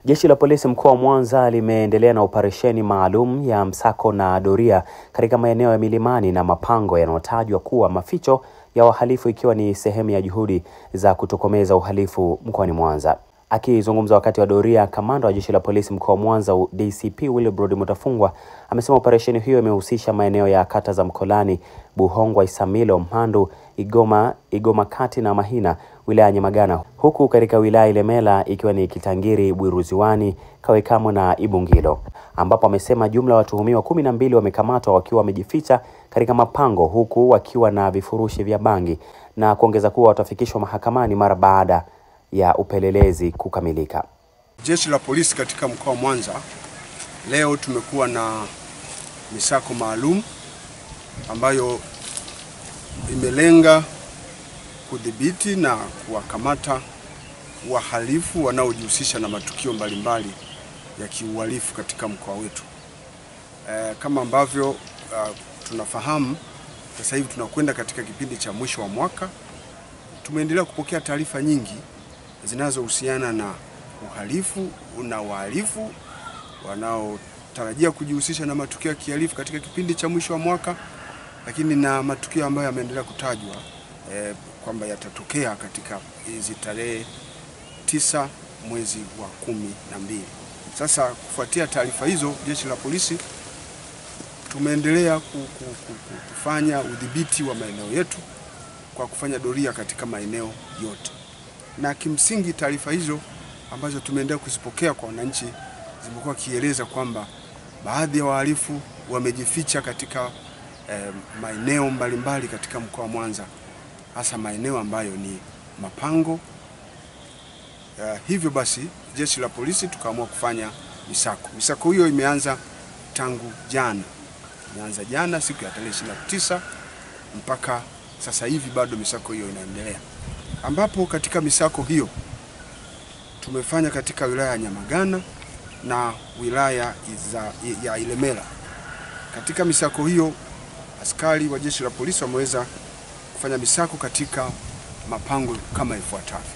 Jeshi la polisi mkoa wa Mwanza limeendelea na operesheni maalum ya msako na doria katika maeneo ya milimani na mapango yanayotajwa kuwa maficho ya wahalifu, ikiwa ni sehemu ya juhudi za kutokomeza uhalifu mkoani Mwanza. Akizungumza wakati wa doria, kamanda wa jeshi la polisi mkoa wa Mwanza DCP Wilbrod Mutafungwa amesema operesheni hiyo imehusisha maeneo ya kata za Mkolani, Buhongwa, Isamilo, Mhandu, Igoma Kati na Mahina wilaya Nyamagana, huku katika wilaya Ilemela ikiwa ni Kitangiri, Bwiruziwani, Kawekamo na Ibungilo, ambapo amesema jumla watuhumiwa 12 wamekamatwa wakiwa wamejificha katika mapango, huku wakiwa na vifurushi vya bangi, na kuongeza kuwa watafikishwa mahakamani mara baada ya upelelezi kukamilika. Jeshi la polisi katika mkoa wa Mwanza leo tumekuwa na misako maalum ambayo imelenga kudhibiti na kuwakamata wahalifu wanaojihusisha na matukio mbalimbali ya kiuhalifu katika mkoa wetu. Kama ambavyo tunafahamu, sasa hivi tunakwenda katika kipindi cha mwisho wa mwaka. Tumeendelea kupokea taarifa nyingi zinazohusiana na uhalifu na wahalifu wanaotarajia kujihusisha na matukio ya kihalifu katika kipindi cha mwisho wa mwaka, lakini na matukio ambayo yameendelea kutajwa kwamba yatatokea katika hizi tarehe 9 mwezi wa 12. Sasa kufuatia taarifa hizo, jeshi la polisi tumeendelea kufanya udhibiti wa maeneo yetu kwa kufanya doria katika maeneo yote. Na kimsingi taarifa hizo ambazo tumeendelea kuzipokea kwa wananchi zimekuwa kieleza kwamba baadhi ya wahalifu wamejificha katika maeneo mbalimbali katika mkoa wa Mwanza, hasa maeneo ambayo ni mapango. Hivyo basi jeshi la polisi tukaamua kufanya misako. Misako hiyo imeanza tangu jana. Imeanza jana siku ya tarehe 29 mpaka sasa hivi bado misako hiyo inaendelea. Ambapo katika misako hiyo tumefanya katika wilaya ya Nyamagana na wilaya ya Ilemela. Katika misako hiyo askari wa jeshi la polisi wameweza kufanya misako katika mapango kama ifuatavyo.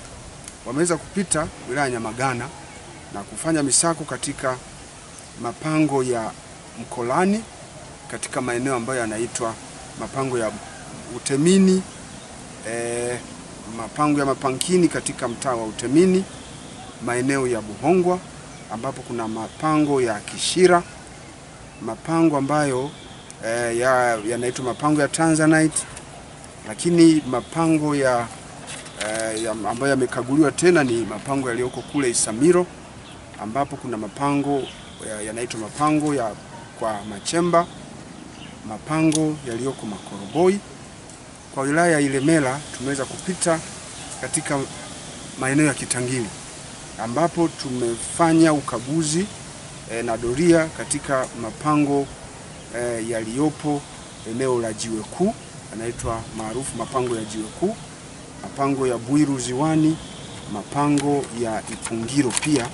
Wameweza kupita wilaya ya Nyamagana na kufanya misako katika mapango ya Mkolani, katika maeneo ambayo yanaitwa mapango ya Utemini, mapango ya Mapankini katika mtaa wa Utemini, maeneo ya Buhongwa ambapo kuna mapango ya Kishira, mapango ambayo yanaitwa mapango ya Tanzanite, lakini mapango ambayo yamekaguliwa tena ni mapango yaliyoko kule Isamilo, ambapo kuna mapango yanaitwa mapango ya kwa Machemba, mapango yaliyoko Makoroboi. Kwa wilaya ya Ilemela tumeweza kupita katika maeneo ya Kitangiri, ambapo tumefanya ukaguzi na doria katika mapango yaliyopo eneo la Jiwe Kuu, yanaitwa maarufu mapango ya Jiwe Kuu, mapango ya Bwiruziwani, mapango ya Ibungilo. Pia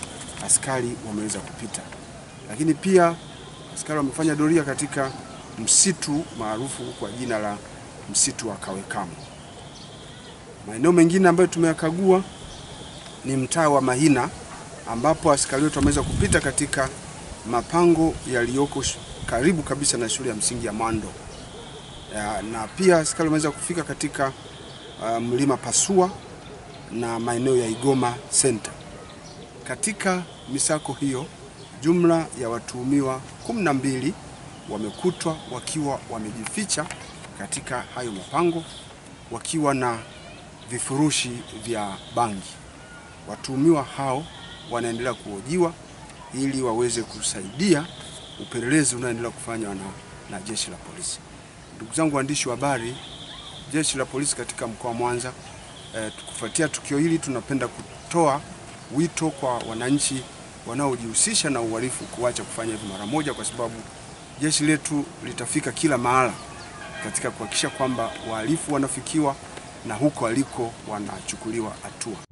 askari wameweza kupita, lakini pia askari wamefanya doria katika msitu maarufu kwa jina la msitu wa Kawekamo. Maeneo mengine ambayo tumeyakagua ni mtaa wa Mahina, ambapo askari wetu wameweza kupita katika mapango yaliyoko karibu kabisa na shule ya msingi ya Mando. Na pia askari wameweza kufika katika mlima Pasua na maeneo ya Igoma Center. Katika misako hiyo jumla ya watuhumiwa 12 wamekutwa wakiwa wamejificha katika hayo mapango wakiwa na vifurushi vya bangi. Watuhumiwa hao wanaendelea kuhojiwa ili waweze kusaidia upelelezi unaoendelea kufanywa na jeshi la polisi. Ndugu zangu waandishi wa habari, jeshi la polisi katika mkoa wa Mwanza, kufuatia tukio hili tunapenda kutoa wito kwa wananchi wanaojihusisha na uhalifu kuacha kufanya hivyo mara moja, kwa sababu jeshi letu litafika kila mahala katika kuhakikisha kwamba wahalifu wanafikiwa na huko aliko wanachukuliwa hatua.